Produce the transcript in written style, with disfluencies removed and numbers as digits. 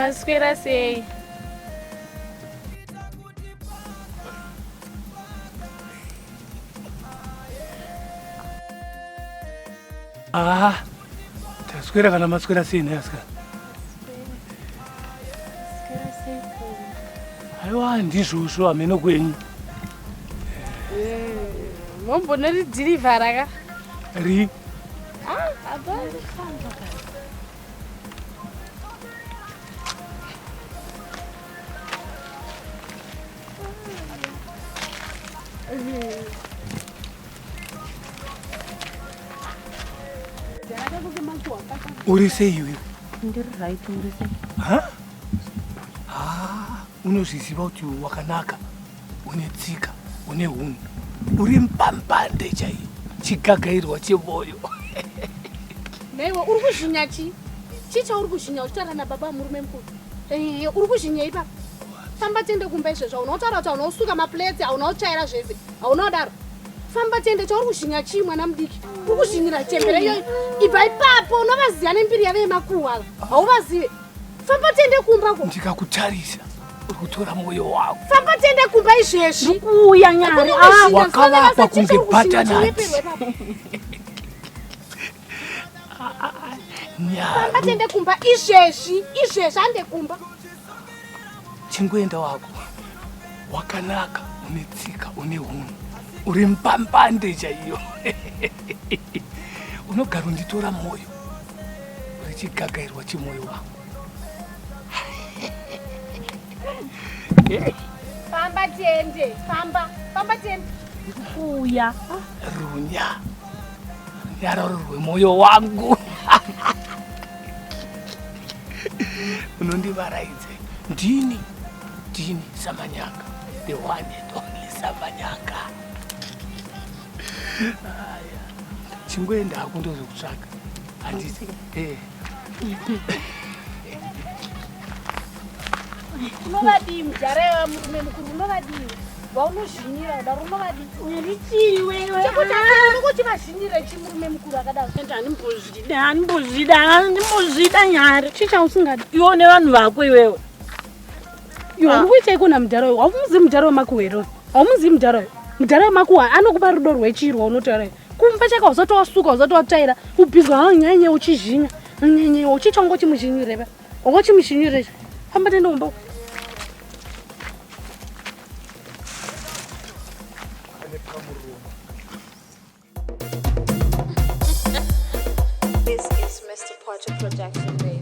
maswera sei? Taswera kana maswera sei naska? Maswera sei ko? Aiwa ndizvozvo ameno kwenyu. Mombona ridhirivhara ka? Ri? Abari famba ka. Uri sei iwe? Ndiri right uri sei? Unozviziva kuti wakanaka, une tsika, une hunhu, uri mpambande chaiyo, chigagairwa chemoyo. Naiwa uri kuzvinya chi? Chicha uri kuzvinya uchitaura nababa murume mukuru? Uri kuzvinya ipa? Famba tiende kumba izvezvo, unotaura kuti unosuka maplate, unochaira zvese, unodaro. Famba tiende chauri kuzvinya chi mwana mudiki? Uri kuzvinyira chembere iyoyo. Ibva ipapo unovaziva nembiri yave makuhwa. Hauvazive. Famba tiende kumba ko. Ndikakutarisa. Kutora moyo wako. Famba tiende kumba izvezvi. Kuya Nyari. Wakavapa kunge butternut. Famba tiende kumba izvezvi. Izvezvi ande kumba. Chingoenda wako. Wakanaka, une tsika, une hunhu. Uri mpambande chaiyo. Unogara unditora moyo. Uri chigagairwa chemoyo wangu. Famba tiende, famba tiende. Kuya. Runya. Runyara rwe moyo wangu. Unondivaraidze. Ndini Samanyanga. The one and only Samanyanga. Chingoenda kundozokutsvaka. Handisi. Unovadii mujara murume mukuru, unovadii? Vaunozvinyira kudaro unovadii? Urichii wewe? Chekuti kuti vazvinyire chi murume mukuru akadaro? Handimbozvida Nyari. Chicha usingadi? Iwo nevanhu vako iwewe. Iwe uri kuita ikona mujara wewe? Haumuzivi mujara wemakuhwa here? Haumuzivi mujara wewe? Mujara wemakuhwa anokupa rudo rwechirwa unotaura. Kumba chaka usati wasuka usati wataira ubhizwa nyanye uchizhinya. Nyanye uchicha ngochimuzhinyire ba. Ngochimuzhinyire. Famba tiende kumba. This is Mr. Pwaaka Production, baby.